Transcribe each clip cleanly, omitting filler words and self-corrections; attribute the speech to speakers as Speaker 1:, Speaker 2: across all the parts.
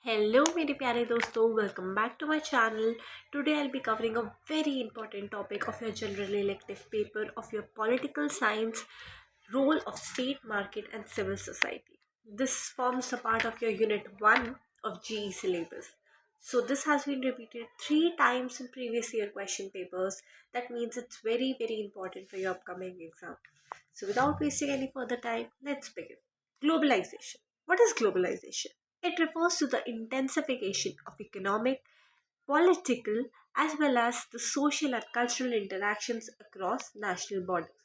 Speaker 1: Hello मेरे प्यारे दोस्तों, welcome back to my channel. Today I'll be covering a very important topic of your general elective paper of your political science, role of state market and civil society. This forms a part of your unit 1 of GE syllabus. So this has been repeated 3 times in previous year question papers. That means it's very important for your upcoming exam. So without wasting any further time, let's begin. Globalization. What is globalization? It refers to the intensification of economic, political, as well as the social and cultural interactions across national borders.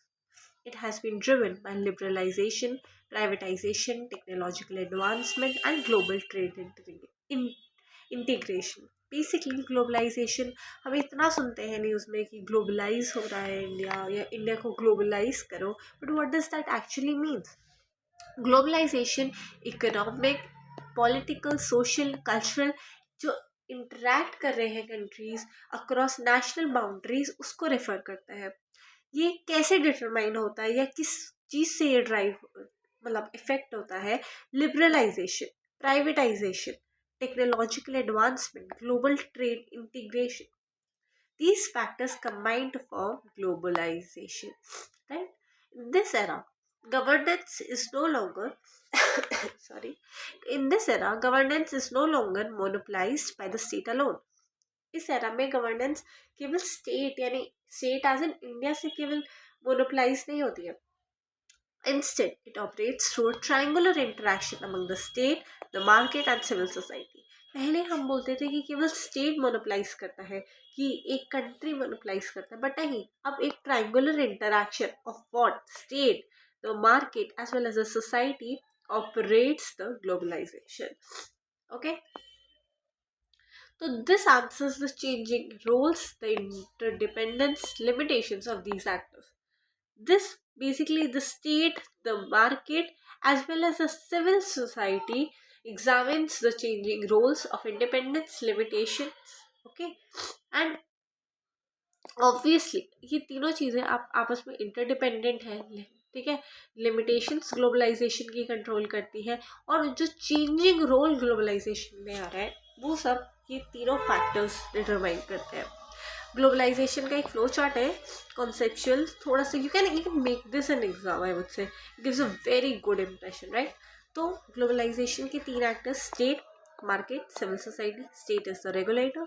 Speaker 1: It has been driven by liberalization, privatization, technological advancement, and global trade integration. Basically globalization हम इतना सुनते हैं news में कि globalise हो रहा है India या इंडिया को ग्लोबलाइज करो, but what does that actually means? Globalization economic, political, social, cultural जो इंटरेक्ट कर रहे हैं कंट्रीज अक्रॉस नेशनल बाउंड्रीज उसको रेफर करता है. ये कैसे डिटरमाइन होता है या किस चीज़ से ये ड्राइव मतलब इफेक्ट होता है? Liberalization, privatization, technological advancement, global trade integration. These factors combine to form globalization. Right? In this era, governance is no longer sorry. In this era, governance is no longer monopolized by the state alone. इस era में governance केवल state यानी state as in India से केवल monopolise नहीं होती है. Instead, it operates through a triangular interaction among the state, the market and civil society. पहले हम बोलते थे कि केवल स्टेट मोनोपलाइज करता है, कि एक कंट्री मोनोपलाइज करता है, बट नहीं, अब एक triangular interaction of what state, the market as well as the society operates the globalization. Okay, so this answers the changing roles, the interdependence, limitations of these actors. This basically the state, the market, as well as the civil society examines the changing roles of independence, limitations. Okay, and obviously ये तीनों चीज़ें आप आपस में interdependent हैं. ठीक है, limitations globalisation की कंट्रोल करती है और जो चेंजिंग रोल ग्लोबलाइजेशन में आ रहा है वो सब ये तीनों फैक्टर्स डिटरमाइन करते हैं. ग्लोबलाइजेशन का एक फ्लो चार्ट है कॉन्सेप्चुअल, थोड़ा सा you can make this an exam. I would say it gives a very good impression, right? तो ग्लोबलाइजेशन के तीन actors: state, market, civil society. State is the regulator,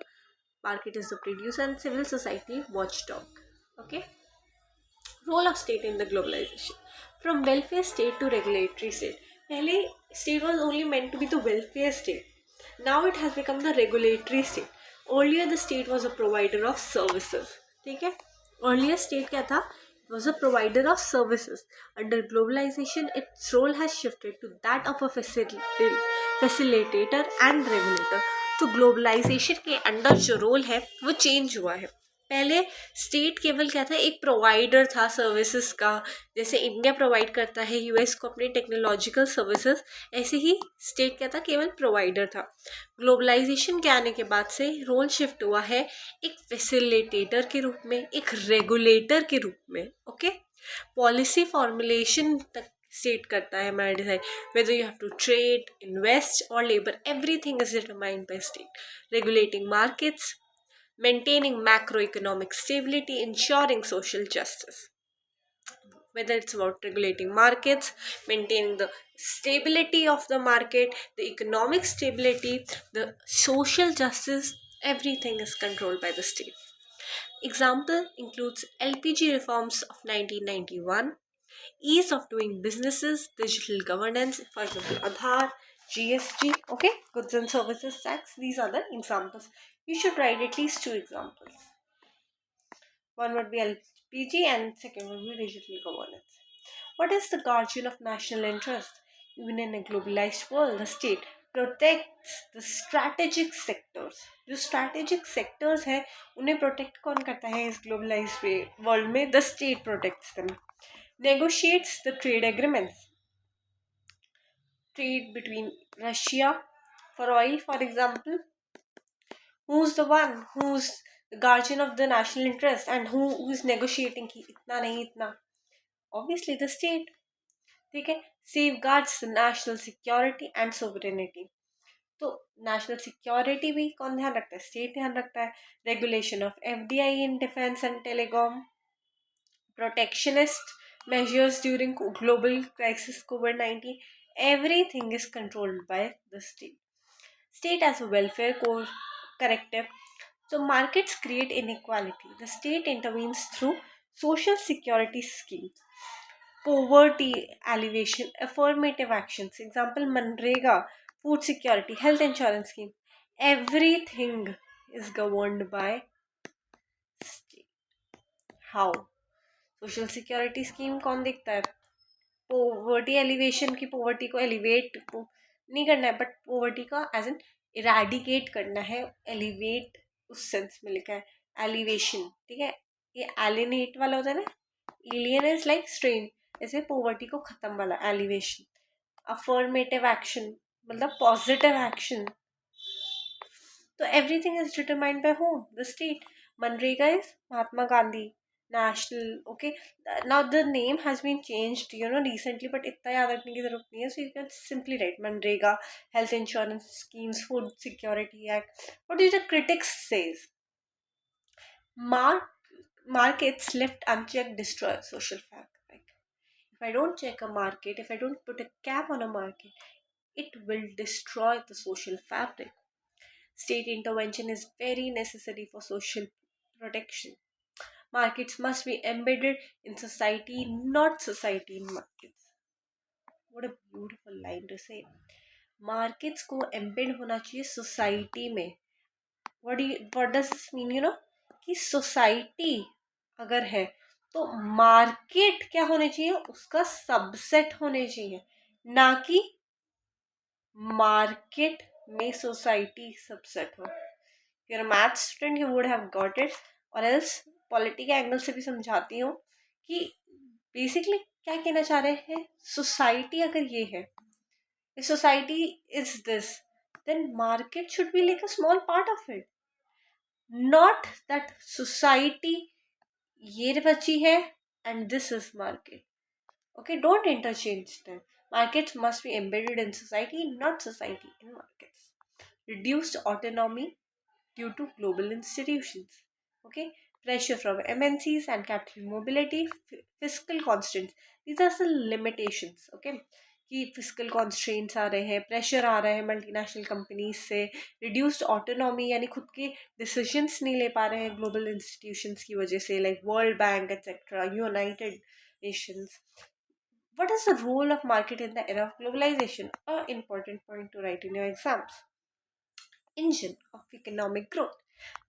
Speaker 1: market is the producer and civil society watchdog. Okay, role of state in the globalization. From welfare state to regulatory state. Pehle state was only meant to be the welfare state. Now it has become the regulatory state. Earlier the state was a provider of services. ठीक है, earlier state क्या था? It was a provider of services. Under globalization its role has shifted to that of a facilitator and regulator. तो globalization के under जो role है वो change हुआ है. पहले स्टेट केवल क्या था? एक प्रोवाइडर था सर्विसेज का. जैसे इंडिया प्रोवाइड करता है यूएस को अपने टेक्नोलॉजिकल सर्विसेज, ऐसे ही स्टेट क्या था? केवल प्रोवाइडर था. ग्लोबलाइजेशन के आने के बाद से रोल शिफ्ट हुआ है एक फैसिलिटेटर के रूप में, एक रेगुलेटर के रूप में. ओके, पॉलिसी फॉर्मुलेशन तक state करता है हमारा decide. whether you have to trade, invest or labor, everything is determined by state. Regulating markets, maintaining macroeconomic stability, ensuring social justice. Whether it's about regulating markets, maintaining the stability of the market, the economic stability, the social justice, everything is controlled by the state. Example includes LPG reforms of 1991, ease of doing businesses, digital governance, for example, Aadhaar, GST, okay, goods and services tax. These are the examples. You should write at least 2 examples. One would be LPG and second would be digital governance. What is the guardian of national interest? Even in a globalized world, the state protects the strategic sectors. जो strategic sectors है उन्हें protect कौन करता है इस globalized world में? The state protects them. Negotiates the trade agreements. Trade between Russia for oil, for example. Who's the one who's the guardian of the national interest and who is negotiating कि इतना नहीं इतना? Obviously the state. ठीक है, safeguards the national security and sovereignty. तो national security भी कौन ध्यान रखता है? स्टेट ध्यान रखता है. Regulation of FDI in defence and telecom, protectionist measures during global crisis COVID-19, everything is controlled by the state. State as a welfare core corrective. So markets create inequality. The state intervenes through social security schemes, poverty alleviation, affirmative actions. Example, Manrega, food security, health insurance scheme. Everything is governed by state. How? Social security scheme कौन देखता है? Poverty elevation की, poverty को elevate नहीं करना है, but poverty का as an eradicate करना है. एलिवेट उस सेंस में लिखा है, एलिवेशन. ठीक है, ये एलिनेट वाला होता है ना, एलियन इज लाइक स्ट्रेन, ऐसे पोवर्टी को खत्म वाला एलिवेशन. अफर्मेटिव एक्शन मतलब पॉजिटिव एक्शन. तो everything is determined by home? The state. MNREGA is Mahatma Gandhi national. Okay, now the name has been changed recently, but इतना याद रखने की जरूरत नहीं है. So you can simply write Manrega, health insurance schemes, food security act. What do the critics says? Markets left unchecked destroy social fabric. If I don't check a market, if I don't put a cap on a market, it will destroy the social fabric. State intervention is very necessary for social protection. Markets must be embedded in society, not society in markets. What a beautiful line to say. Markets को embed होना चाहिए society में. What does this mean? कि society अगर है तो market क्या होने चाहिए? उसका subset होने चाहिए, ना कि market में society subset हो. If you're a math student, you would have got it. और else पॉलिटी के एंगल से भी समझाती हूँ कि बेसिकली क्या कहना चाह रहे हैं. सोसाइटी अगर ये है, society is this, then market should be like a small part of it, not that society ये बची है and this is market. Okay, don't interchange them. Markets must be embedded in society, not society in markets. Reduced autonomy due to global institutions. Okay, pressure from MNCs and capital mobility, fiscal constraints. These are the limitations. Okay, कि physical constraints आ रहे हैं, pressure आ रहा है multinational companies से, reduced autonomy यानी खुद के decisions नहीं ले पा रहे हैं ग्लोबल इंस्टीट्यूशंस की वजह से, like world bank etcetera, United Nations. What is the role of market in the era of globalization? An important point to write in your exams. Engine of economic growth.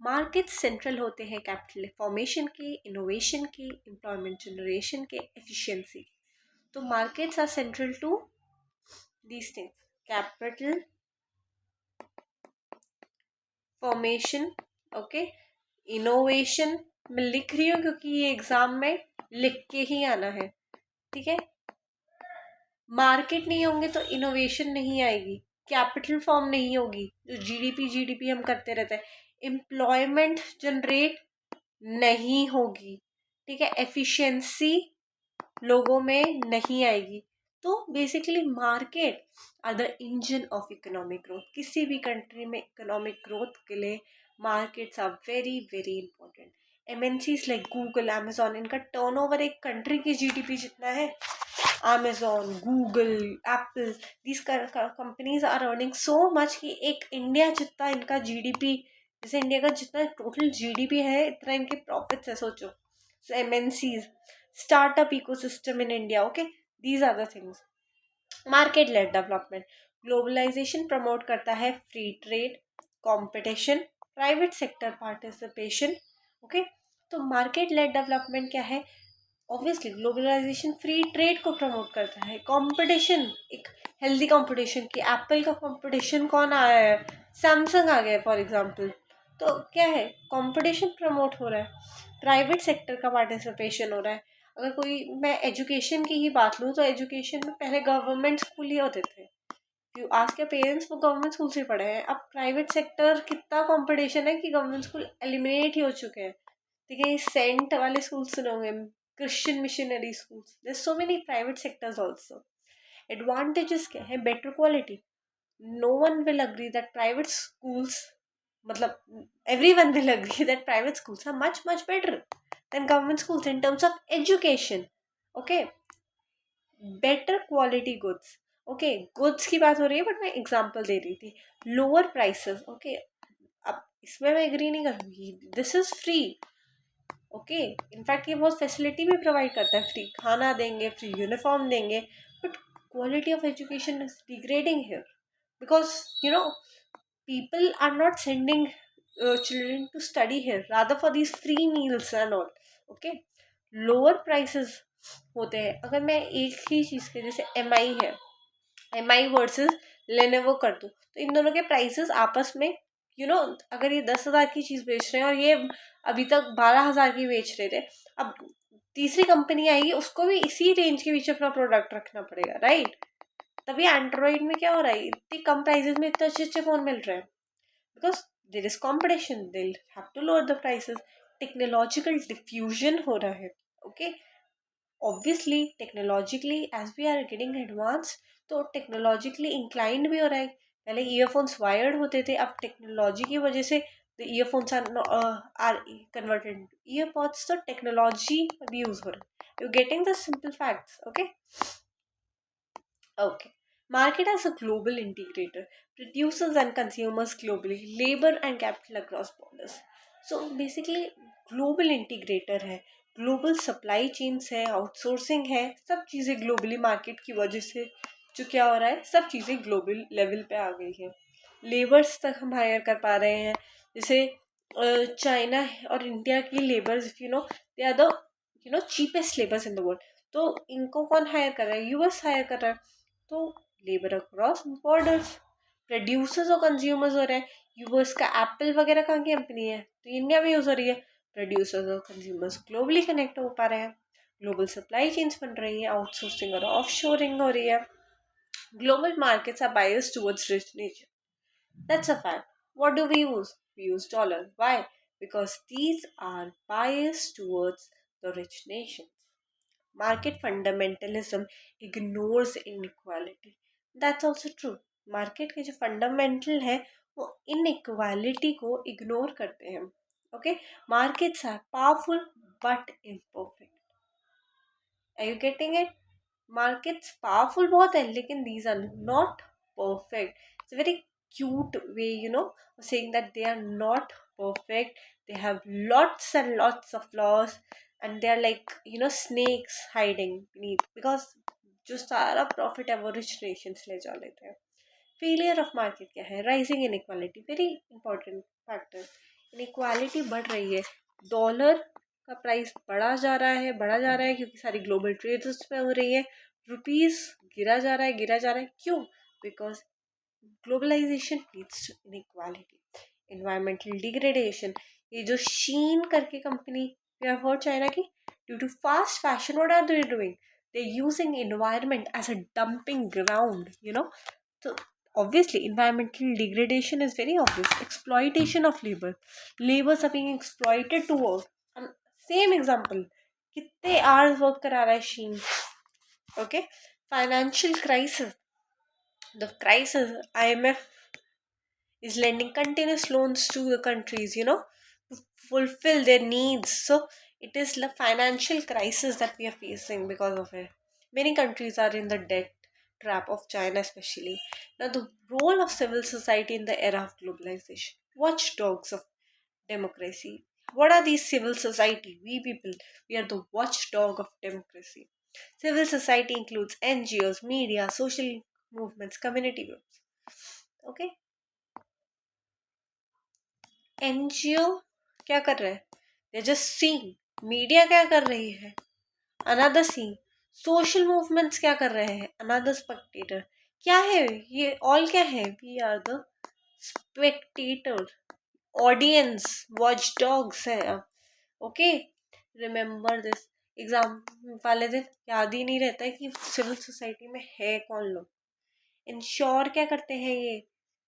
Speaker 1: Markets central होते हैं capital formation के, innovation के, employment generation के, efficiency. तो markets are central to these things. Capital formation, okay, innovation. मैं लिख रही हूँ क्योंकि ये एग्जाम में लिख के ही आना है. ठीक है, मार्केट नहीं होंगे तो इनोवेशन नहीं आएगी, कैपिटल फॉर्म नहीं होगी, जो जीडीपी हम करते रहते हैं, एम्प्लॉयमेंट जनरेट नहीं होगी. ठीक है, एफिशिएंसी लोगों में नहीं आएगी. तो basically market are the engine of economic growth. किसी भी कंट्री में इकोनॉमिक ग्रोथ के लिए markets are very very important. MNCs like Google, Amazon, इनका टर्नओवर एक कंट्री की जीडीपी जितना है. Amazon, Google, Apple, these companies are earning so much कि एक इंडिया जितना इनका जीडीपी, जैसे इंडिया का जितना टोटल जीडीपी है इतना इनके प्रॉफिट्स है, सोचो. So MNCs, startup ecosystem in India. Okay, these are the things. Market led development. Globalisation promote करता है free trade, competition, private sector participation. Okay, तो मार्केट लेड डेवलपमेंट क्या है? ऑब्वियसली ग्लोबलाइजेशन फ्री ट्रेड को promote करता है. Competition, एक healthy competition. की एप्पल का कंपटीशन कौन आया है? सैमसंग आ गया फॉर एग्जांपल. तो क्या है? कंपटीशन प्रमोट हो रहा है. प्राइवेट सेक्टर का पार्टिसिपेशन हो रहा है. अगर कोई, मैं एजुकेशन की ही बात लूँ तो एजुकेशन में पहले गवर्नमेंट स्कूल ही होते थे. यू आस्क योर पेरेंट्स, वो गवर्नमेंट स्कूल से पढ़े हैं. अब प्राइवेट सेक्टर कितना कंपटीशन है कि गवर्नमेंट स्कूल एलिमिनेट ही हो चुके हैं. ठीक है, सेंट वाले स्कूल सुने होंगे, Christian missionary schools. There so many private sectors also. Advantages क्या है? Better quality, no one will agree that private schools, matlab, everyone will agree that private schools are much much better than government schools in terms of education. Okay, better quality goods. Okay, goods की बात हो रही है but मैं example दे रही थी. Lower prices. Okay, अब इसमें मैं एग्री नहीं करूँगी. This is free. Okay, in fact ये बहुत फैसिलिटी भी प्रोवाइड करता है. फ्री खाना देंगे, फ्री यूनिफॉर्म देंगे, but quality of education is degrading here because people are not sending children to study here rather for these free meals and all. Okay, lower prices होते हैं. अगर मैं एक ही चीज़ के, जैसे MI है, MI वर्सेस लेनोवो कर दूँ, तो इन दोनों के प्राइसेस आपस में अगर ये 10,000 की चीज़ बेच रहे हैं और ये अभी तक 12,000 की बेच रहे थे, अब तीसरी कंपनी आएगी, उसको भी इसी रेंज के बीच अपना प्रोडक्ट रखना पड़ेगा, राइट? तभी एंड्रॉइड में क्या हो रहा है, इतनी कम प्राइसेस में इतने अच्छे अच्छे फ़ोन मिल रहे हैं, because there is competition, they'll have to lower the prices. Technological diffusion हो रहा है. Okay, obviously technologically as we are getting advance, तो टेक्नोलॉजिकली इंक्लाइंड भी हो रहा है. पहले ईयरफोन्स वायर्ड होते थे, अब टेक्नोलॉजी की वजह से the earphones are converted earpods. तो टेक्नोलॉजी भी यूज हो रहा है. You getting the simple facts. Okay. Okay. Market as a global integrator, producers and consumers globally, labor and capital across borders. So basically global integrator है, global supply chains है, outsourcing है, सब चीज़ें globally market की वजह से जो क्या हो रहा है, सब चीज़ें global level पे आ गई है. लेबर्स तक हम हायर कर पा रहे हैं. जैसे चाइना और इंडिया की labours, if they are the cheapest labours in the world. तो इनको कौन हायर कर रहा है? यूएस हायर कर रहा है. तो लेबर अक्रॉस बॉर्डर्स, प्रोड्यूसर्स और कंज्यूमर्स हो रहे हैं. यूएस का एप्पल वगैरह कहाँ की कंपनी है, तो इंडिया में यूज हो रही है. प्रोड्यूसर्स और कंज्यूमर्स ग्लोबली कनेक्ट हो पा रहे हैं. ग्लोबल सप्लाई चेन्स बन रही हैं, आउटसोर्सिंग और ऑफशोरिंग हो रही है. Global markets are biased towards rich nation. That's a fact. What do we use? We use dollar. Why? Because these are biased towards the rich nations. Market fundamentalism ignores inequality. That's also true. Market के जो fundamental है वो inequality को ignore करते हैं. Okay, markets are powerful but imperfect. Are you getting it? Markets powerful बहुत है, लेकिन these are not perfect. It's a very cute way, saying that they are not perfect. They have lots and lots of flaws, and they are like, snakes hiding beneath, because जो सारा profit है वो rich Nations ले जा लेते हैं. Failure of market क्या है? Rising inequality, very important factor. Inequality बढ़ रही है. डॉलर का प्राइस बढ़ा जा रहा है क्योंकि सारी ग्लोबल ट्रेड उसमें हो रही है. रुपीस गिरा जा रहा है. क्यों? Because globalization leads to inequality. Environmental degradation. ये जो शीन करके कंपनी चाइना की, due to fast fashion, what are they doing? They using environment as a dumping ground. So obviously environmental degradation is very obvious. Exploitation of labor. Laborers are being exploited to work. And same example, कितने hours work करा रहा है शीन. Okay, financial crisis. The crisis, IMF is lending continuous loans to the countries, to fulfill their needs. So it is the financial crisis that we are facing because of it. Many countries are in the debt trap of China, especially. Now, the role of civil society in the era of globalization. Watchdogs of democracy. What are these civil society? We people, we are the watchdog of democracy. Civil society includes NGOs, media, social movements, community groups. Okay, NGO क्या कर रहा है? They just seeing. Media क्या कर रही है? Another scene. Social movements क्या कर रहे हैं? Another spectator. क्या है ये ऑल? क्या है? We are the spectator. Audience, watch dogs है अब. Okay, remember this. एग्जाम वाले दिन याद ही नहीं रहता है कि सिविल सोसाइटी में है कौन लोग. इंश्योर क्या करते हैं ये?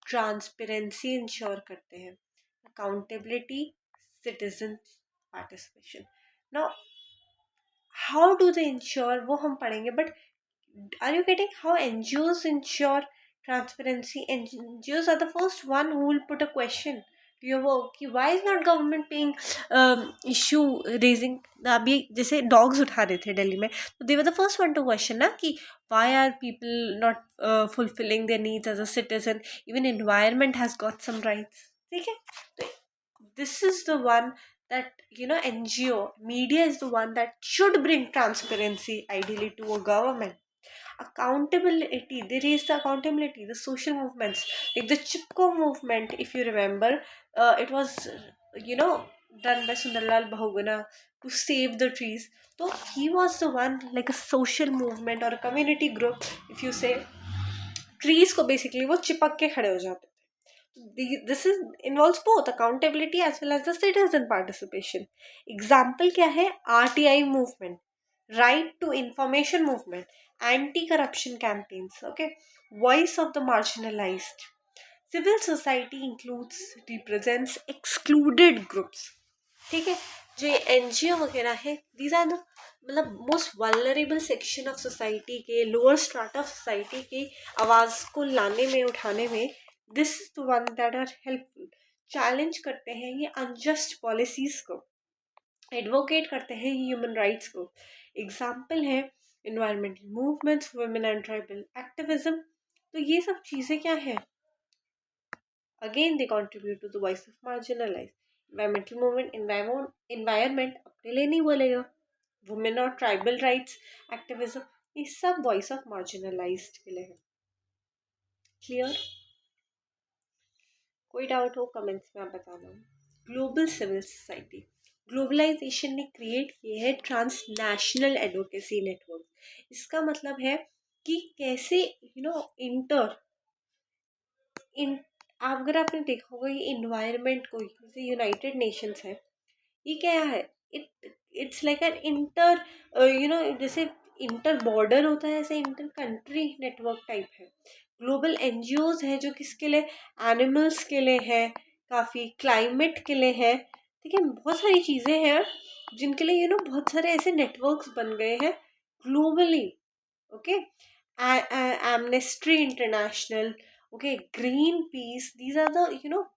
Speaker 1: ट्रांसपेरेंसी इंश्योर करते हैं. Accountability, citizen participation. Now how do they ensure, वो हम पढ़ेंगे. But are you getting how NGOs ensure transparency. NGOs are the first one who will put a question to your work कि why is not government paying issue raising. अभी जैसे dogs उठा रहे थे दिल्ली में, तो they were the first one to question ना कि why are people not fulfilling their needs as a citizen. Even environment has got some rights. ठीक है, तो this is the one that NGO media is the one that should bring transparency ideally to a government. Accountability, they raise the accountability, the social movements like the Chipko movement, if you remember. It was done by Sundarlal Bahuguna to save the trees. So he was the one, like a social movement or a community group, if you say, trees को basically वो चिपक के खड़े हो जाते थे. This is involves both accountability as well as the citizen participation. Example क्या है? RTI movement, right to information movement, anti-corruption campaigns, okay, voice of the marginalized. Civil society includes, represents excluded groups. ठीक है, जो NGO वगैरह है, these are the मतलब most vulnerable section of society के, lower strata of society की आवाज़ को लाने में, उठाने में, this is the one that are helpful. Challenge करते हैं ये अनजस्ट पॉलिसीज को, एडवोकेट करते हैं ह्यूमन राइट्स को. एग्जाम्पल है environmental movements, women and tribal activism. तो ये सब चीज़ें क्या है? Again they contribute to the voice of marginalize. environmental movement, environment अपने लिए नहीं बोलेगा. वुमेन और ट्राइबल राइट्स एक्टिविज्म, ये सब वॉइस ऑफ मार्जिनलाइज्ड के लिए है. क्लियर? कोई डाउट हो कमेंट्स में आप बताना. ग्लोबल सिविल सोसाइटी, ग्लोबलाइजेशन ने क्रिएट किए हैं ट्रांसनेशनल एडवोकेसी नेटवर्क. इसका मतलब है कि कैसे इंटर इन अगर आपने देखा होगा ये इन्वायरमेंट को, जैसे यूनाइटेड नेशंस है, ये क्या है? इट्स लाइक एन इंटर जैसे इंटर बॉर्डर होता है, ऐसे इंटर कंट्री नेटवर्क टाइप है. ग्लोबल एनजीओज है जो किसके लिए? एनिमल्स के लिए है, काफ़ी क्लाइमेट के लिए है. ठीक है, बहुत सारी चीज़ें हैं जिनके लिए बहुत सारे ऐसे नेटवर्क्स बन गए हैं globally. Okay, amnesty international, okay, Greenpeace, these are the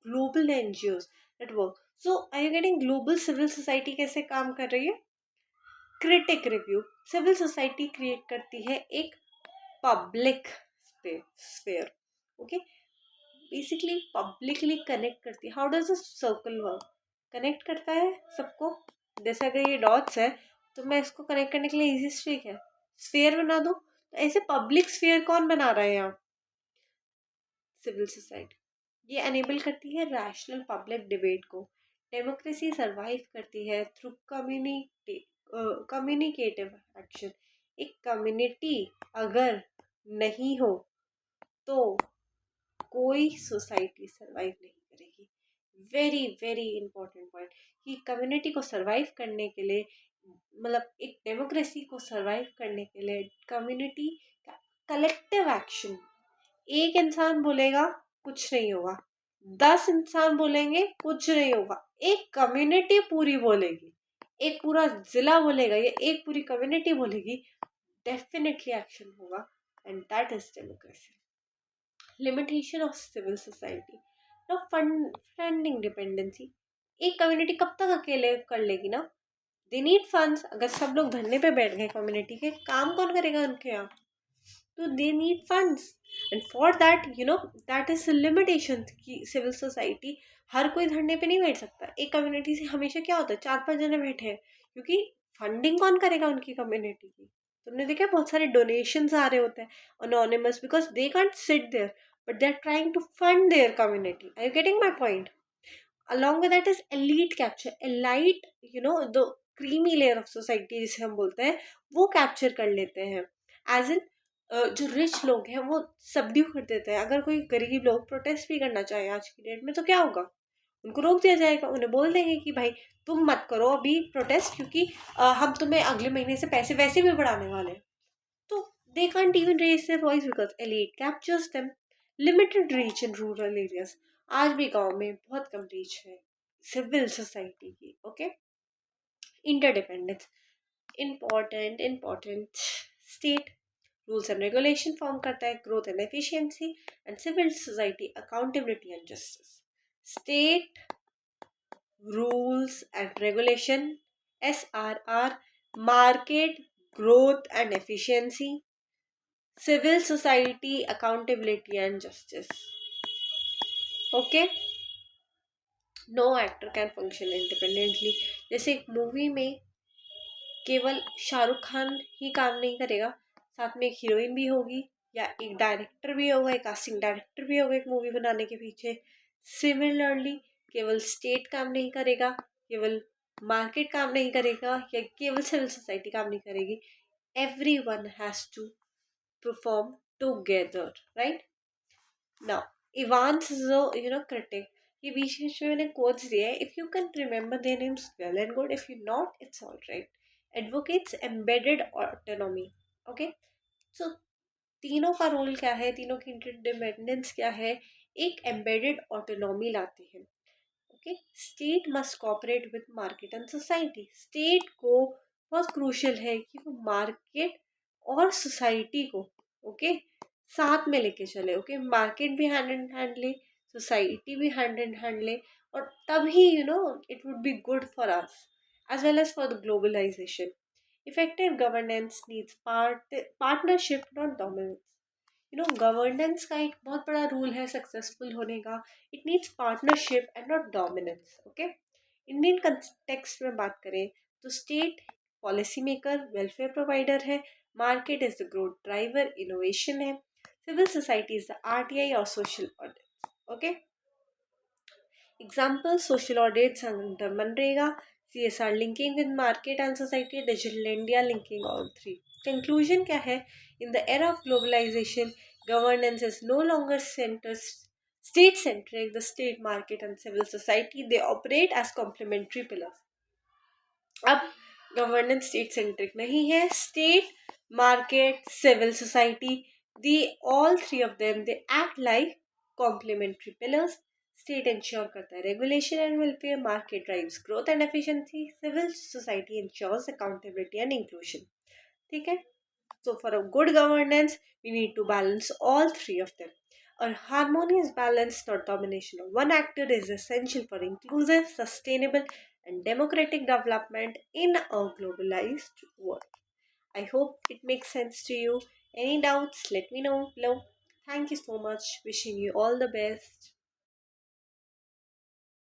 Speaker 1: global NGOs that work. So are you getting? global civil society कैसे काम कर रही है? Critic review. Civil society create करती है एक public sphere. Okay, basically publicly connect करती है. How does a circle work? Connect करता है सबको. जैसे अगर ये डॉट्स है तो मैं इसको कनेक्ट करने के लिए इजी ट्रिक है, स्फेयर बना दो. तो ऐसे पब्लिक स्फेयर कौन बना रहा है यहाँ? Civil society. ये एनेबल करती है रैशनल पब्लिक डिबेट को. डेमोक्रेसी सरवाइव करती है थ्रू कम्युनिकेटिव एक्शन. एक कम्युनिटी अगर नहीं हो तो कोई सोसाइटी सरवाइव नहीं करेगी. वेरी वेरी इंपॉर्टेंट पॉइंट कि कम्युनिटी को सरवाइव करने के लिए, मतलब एक डेमोक्रेसी को सरवाइव करने के लिए, कम्युनिटी का कलेक्टिव एक्शन. एक इंसान बोलेगा कुछ नहीं होगा, 10 इंसान बोलेंगे कुछ नहीं होगा, एक कम्युनिटी पूरी बोलेगी, एक पूरा जिला बोलेगा, या एक पूरी कम्युनिटी बोलेगी, डेफिनेटली एक्शन होगा. And that is democracy. Limitation of civil society. ना फंडिंग डिपेंडेंसी. एक कम्युनिटी कब तक अकेले कर लेगी ना? They need funds. अगर सब लोग धरने पे बैठ गए कम्युनिटी के, काम कौन करेगा उनके यहाँ? तो दे need funds. And for that that is limitation कि सिविल सोसाइटी हर कोई धरने पे नहीं बैठ सकता. एक कम्युनिटी से हमेशा क्या होता है, 4-5 जने बैठे हैं, क्योंकि फंडिंग कौन करेगा उनकी कम्युनिटी की? तुमने देखा बहुत सारे डोनेशंस आ रहे होते हैं anonymous, because they can't sit there but they are trying to fund their community. Are you getting my point? along with that is elite capture. elite the creamy layer of society जिसे हम बोलते हैं, वो capture कर लेते हैं. As in जो rich लोग हैं वो सबड्यू कर देते हैं. अगर कोई गरीब लोग प्रोटेस्ट भी करना चाहे आज की डेट में तो क्या होगा? उनको रोक दिया जाएगा. उन्हें बोल देंगे कि भाई तुम मत करो अभी प्रोटेस्ट, क्योंकि हम तुम्हें अगले महीने से पैसे वैसे भी बढ़ाने वाले हैं. तो they can't even raise their voice because elite captures them. Limited reach in rural areas. आज भी गांव में बहुत कम रीच है सिविल सोसाइटी की. Okay, interdependence. Important. State rules and regulation form करता है growth and efficiency, and civil society accountability and justice. State rules and regulation, SRR, market growth and efficiency, civil society accountability and justice. Okay, no actor can function independently. जैसे एक movie में केवल शाहरुख खान ही काम नहीं करेगा, साथ में एक हीरोइन भी होगी, या एक डायरेक्टर भी होगा, एक कास्टिंग डायरेक्टर भी होगा एक मूवी बनाने के पीछे. सिमिलरली केवल स्टेट काम नहीं करेगा, केवल मार्केट काम नहीं करेगा, या केवल सिविल सोसाइटी काम नहीं करेगी. Everyone has to perform together, right? Now, Ivan's is a critic. ये बीच बीच में मैंने quotes दिए हैं. If you can remember their names, well and good. If you not, it's all right. Advocates embedded autonomy. Okay, so तीनों का role क्या है, तीनों की इंटरडिपेंडेंस क्या है, एक एम्बेडेड ऑटोनॉमी लाते हैं. Okay, state must cooperate with market and society. State को बहुत क्रूशियल है कि वो मार्केट और सोसाइटी को ओके साथ में लेके चले. ओके, मार्केट भी हैंड इन हैंड ले, सोसाइटी भी हैंड इन हैंड ले, और तभी it would be good for us as well as for the globalization. Effective governance needs partnership, not dominance. Governance का एक बहुत बड़ा रूल है सक्सेसफुल होने का. It needs partnership and not dominance. Okay, Indian context में बात करें तो state policy maker, welfare provider है, market is the growth driver, innovation है, civil society is the RTI और social audit. Okay, example social audits under MNREGA, CSR linking with market and society, digital India linking all three. Conclusion क्या है? In the era of globalization, governance is no longer state centric. The state, market and civil society, they operate as complementary pillars. अब governance state centric नहीं है. State, market, civil society, the all three of them they act like complementary pillars. State ensure करता है regulation and welfare, market drives growth and efficiency, civil society ensures accountability and inclusion. ठीक है, so for a good governance we need to balance all three of them. A harmonious balance, not domination of one actor, is essential for inclusive, sustainable and democratic development in a globalized world. I hope it makes sense to you. Any doubts, let me know below. Thank you so much. Wishing you all the best.